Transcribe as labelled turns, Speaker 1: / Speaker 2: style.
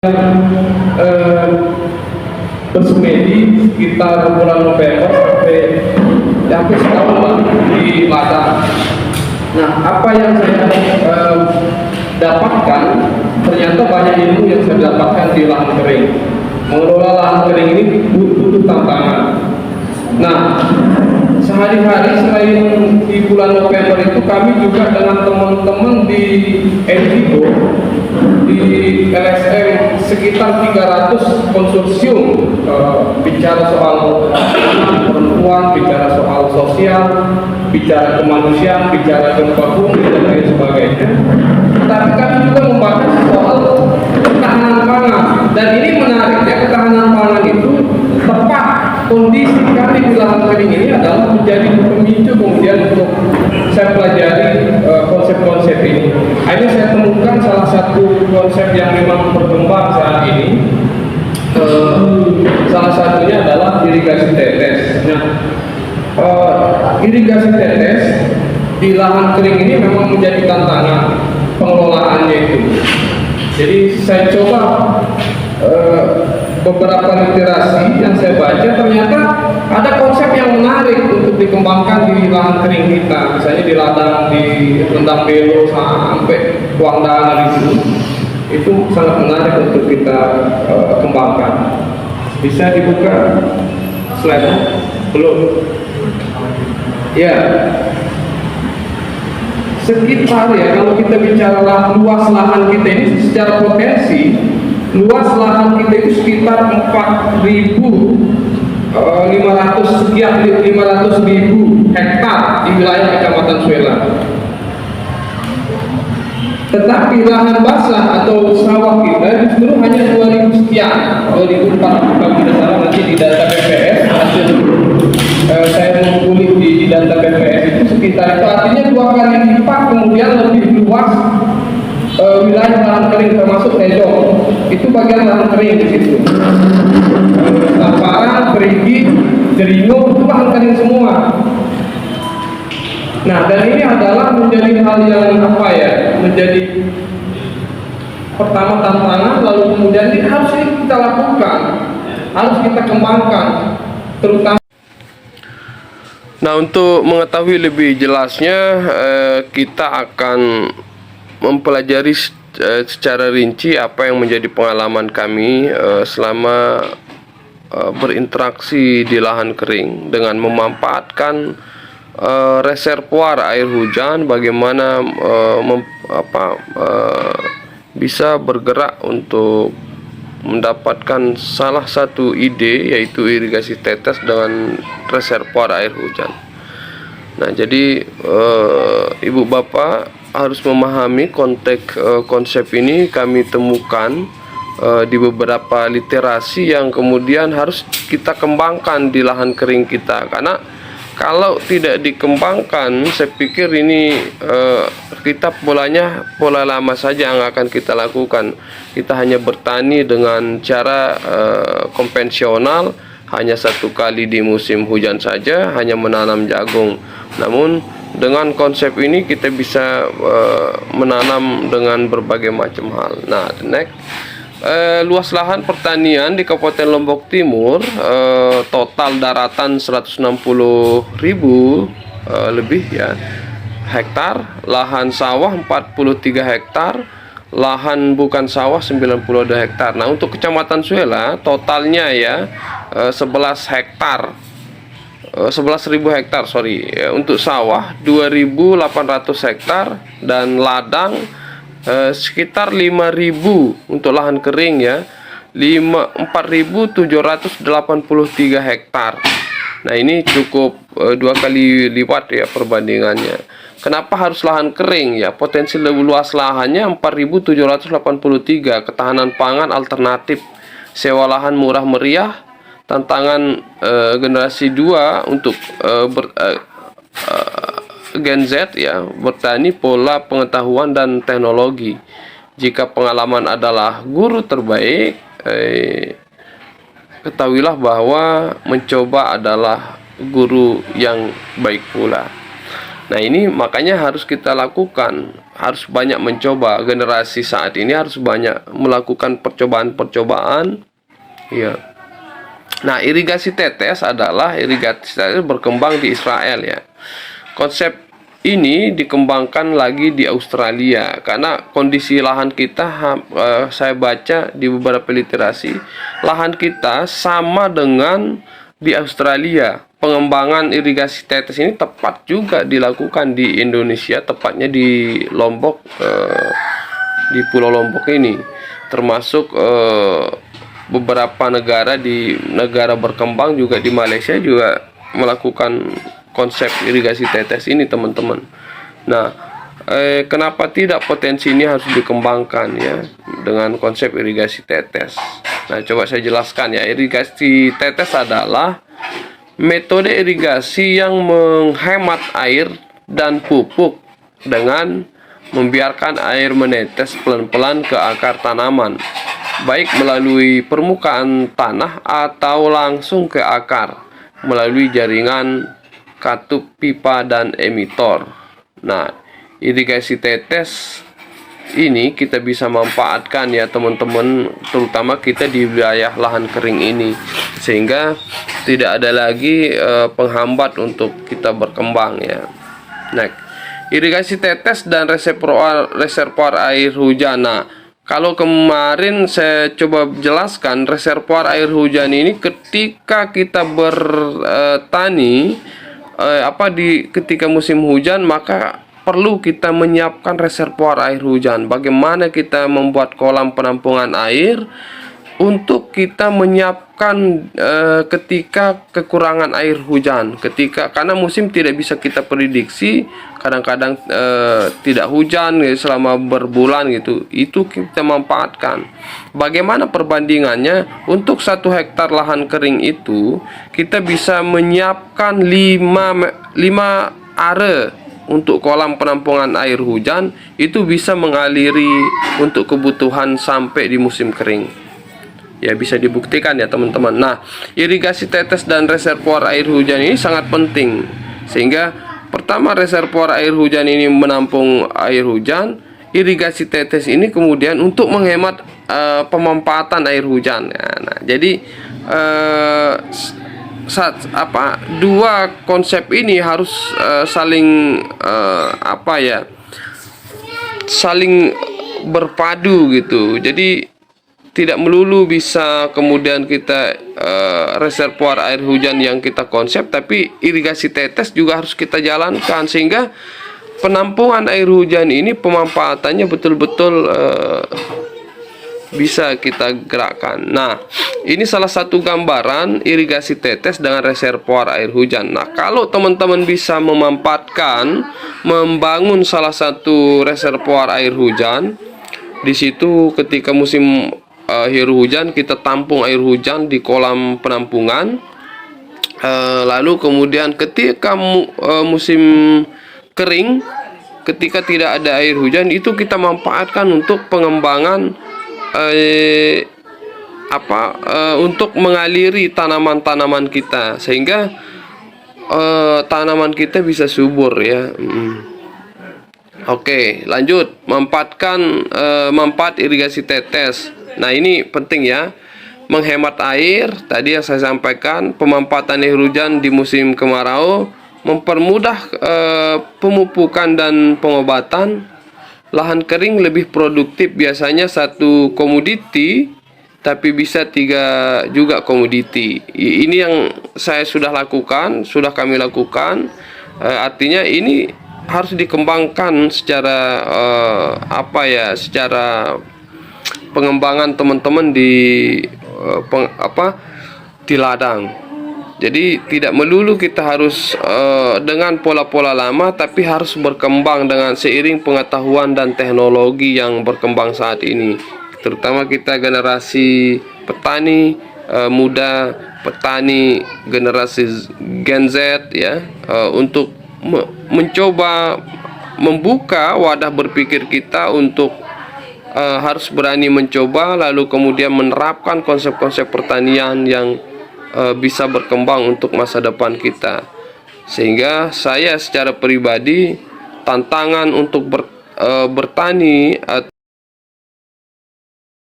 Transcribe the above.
Speaker 1: eh, bersemedi sekitar bulan November sampai hampir setahun lah di ladang. Nah, apa yang saya dapatkan, ternyata banyak ilmu yang saya dapatkan di lahan kering. Mengelola lahan kering ini butuh tantangan. Nah, sehari-hari selain di bulan November itu kami juga dengan teman-teman di NGO, di LSM sekitar 300 konsorsium, bicara soal perempuan, bicara soal sosial, bicara kemanusiaan, bicara gempa bumi dan lain sebagainya. Tapi kami juga membahas soal ketahanan pangan, dan ini menarik ya, ketahanan pangan itu tepat kondisi kami di lahan kering ini adalah menjadi pemicu kemudian untuk saya pelajari konsep-konsep ini. Akhirnya saya temukan salah satu konsep yang memang berkembang saat ini. Salah satunya adalah irigasi tetes. Nah, irigasi tetes di lahan kering ini memang menjadi tantangan pengelolaannya itu. Jadi saya coba beberapa literasi yang saya baca, ternyata ada konsep yang menarik untuk dikembangkan di lahan kering kita, misalnya di ladang, di Rendang Belo sampai Kuangdana itu sangat menarik untuk kita kembangkan. Bisa dibuka slide-nya? Belum? Ya, sekitar ya, kalau kita bicara luas lahan kita ini secara potensi, luas lahan kita itu sekitar 4.500 sekian, 500.000 hektar di wilayah Kecamatan Suela. Tetapi lahan basah atau sawah kita justru hanya 2.000 sekian, 2.400 kalau tidak salah nanti di data BPS hasil saya mengulik di data BPS itu sekitar itu, artinya 2 kali lipat kemudian lebih luas wilayah lahan kering termasuk Tejong, itu bagian lahan kering di situ. Tamparan, Perigi, Jeringo itu lahan kering semua. Nah, dan ini adalah menjadi hal yang apa ya, menjadi pertama tantangan, lalu kemudian ini harus kita lakukan, harus kita kembangkan, terutama.
Speaker 2: Nah, untuk mengetahui lebih jelasnya, kita akan mempelajari secara rinci apa yang menjadi pengalaman kami selama berinteraksi di lahan kering dengan memanfaatkan reservoir air hujan, bagaimana bisa bergerak untuk mendapatkan salah satu ide, yaitu irigasi tetes dengan reservoir air hujan. Nah, jadi ibu bapak harus memahami konteks konsep ini kami temukan di beberapa literasi yang kemudian harus kita kembangkan di lahan kering kita, karena kalau tidak dikembangkan, saya pikir ini kita pola lama saja yang akan kita lakukan. Kita hanya bertani dengan cara konvensional, hanya 1 kali di musim hujan saja, hanya menanam jagung. Namun dengan konsep ini kita bisa menanam dengan berbagai macam hal. Nah, next. Luas lahan pertanian di Kabupaten Lombok Timur, total daratan 160.000 lebih ya hektar, lahan sawah 43 hektar, lahan bukan sawah 92 hektar. Nah, untuk Kecamatan Suela totalnya ya 11 hektar, 11.000 hektar untuk sawah 2.800 hektar, dan ladang sekitar 5.000 untuk lahan kering ya, 4.783 hektar. Nah, ini cukup 2 kali lipat ya perbandingannya. Kenapa harus lahan kering ya? Potensi luas lahannya 4.783, ketahanan pangan alternatif, sewa lahan murah meriah, tantangan generasi 2 untuk Gen Z ya, bertani, pola pengetahuan dan teknologi. Jika pengalaman adalah guru terbaik, ketahuilah bahwa mencoba adalah guru yang baik pula. Nah, ini makanya harus kita lakukan, harus banyak mencoba. Generasi saat ini harus banyak melakukan percobaan-percobaan. Ya. Nah, irigasi tetes adalah irigasi tetes berkembang di Israel ya. Konsep ini dikembangkan lagi di Australia karena kondisi lahan kita, saya baca di beberapa literasi, lahan kita sama dengan di Australia. Pengembangan irigasi tetes ini tepat juga dilakukan di Indonesia, tepatnya di Lombok, di Pulau Lombok ini, termasuk beberapa negara di negara berkembang juga di Malaysia juga melakukan konsep irigasi tetes ini, teman-teman. Nah, kenapa tidak potensi ini harus dikembangkan ya dengan konsep irigasi tetes? Nah, coba saya jelaskan ya. Irigasi tetes adalah metode irigasi yang menghemat air dan pupuk dengan membiarkan air menetes pelan-pelan ke akar tanaman, baik melalui permukaan tanah atau langsung ke akar melalui jaringan katup pipa dan emitor. Nah, irigasi tetes ini kita bisa manfaatkan ya teman-teman, terutama kita di wilayah lahan kering ini, sehingga tidak ada lagi penghambat untuk kita berkembang ya. Nah, irigasi tetes dan reservoir air hujan. Nah, kalau kemarin saya coba jelaskan, reservoir air hujan ini ketika kita bertani ketika musim hujan, maka perlu kita menyiapkan reservoir air hujan. Bagaimana kita membuat kolam penampungan air untuk kita menyiapkan ketika kekurangan air hujan, karena musim tidak bisa kita prediksi, kadang-kadang tidak hujan selama berbulan gitu, itu kita manfaatkan. Bagaimana perbandingannya? Untuk 1 hektar lahan kering itu kita bisa menyiapkan 5 are untuk kolam penampungan air hujan, itu bisa mengaliri untuk kebutuhan sampai di musim kering. Ya, bisa dibuktikan ya teman-teman. Nah, irigasi tetes dan reservoir air hujan ini sangat penting. Sehingga pertama, reservoir air hujan ini menampung air hujan, irigasi tetes ini kemudian untuk menghemat pemanfaatan air hujan. Nah, jadi dua konsep ini harus saling saling berpadu gitu. Jadi tidak melulu bisa kemudian kita reservoir air hujan yang kita konsep, tapi irigasi tetes juga harus kita jalankan, sehingga penampungan air hujan ini pemanfaatannya betul-betul bisa kita gerakkan. Nah, ini salah satu gambaran irigasi tetes dengan reservoir air hujan. Nah, kalau teman-teman bisa memanfaatkan, membangun salah satu reservoir air hujan, di situ ketika musim air hujan kita tampung air hujan di kolam penampungan. Lalu kemudian ketika musim kering, ketika tidak ada air hujan, itu kita manfaatkan untuk pengembangan untuk mengaliri tanaman-tanaman kita, sehingga tanaman kita bisa subur ya. Oke, lanjut. Manfaat irigasi tetes. Nah, ini penting ya. Menghemat air, tadi yang saya sampaikan, pemanfaatan air hujan di musim kemarau, mempermudah pemupukan dan pengobatan. Lahan kering lebih produktif, biasanya 1 komoditi tapi bisa 3 juga komoditi. Ini yang saya sudah lakukan, sudah kami lakukan. Artinya ini harus dikembangkan secara secara pengembangan teman-teman di ladang. Jadi tidak melulu kita harus dengan pola-pola lama, tapi harus berkembang dengan seiring pengetahuan dan teknologi yang berkembang saat ini. Terutama kita generasi petani muda, petani generasi Gen Z ya, untuk mencoba membuka wadah berpikir kita untuk harus berani mencoba, lalu kemudian menerapkan konsep-konsep pertanian yang bisa berkembang untuk masa depan kita. Sehingga saya secara pribadi tantangan untuk bertani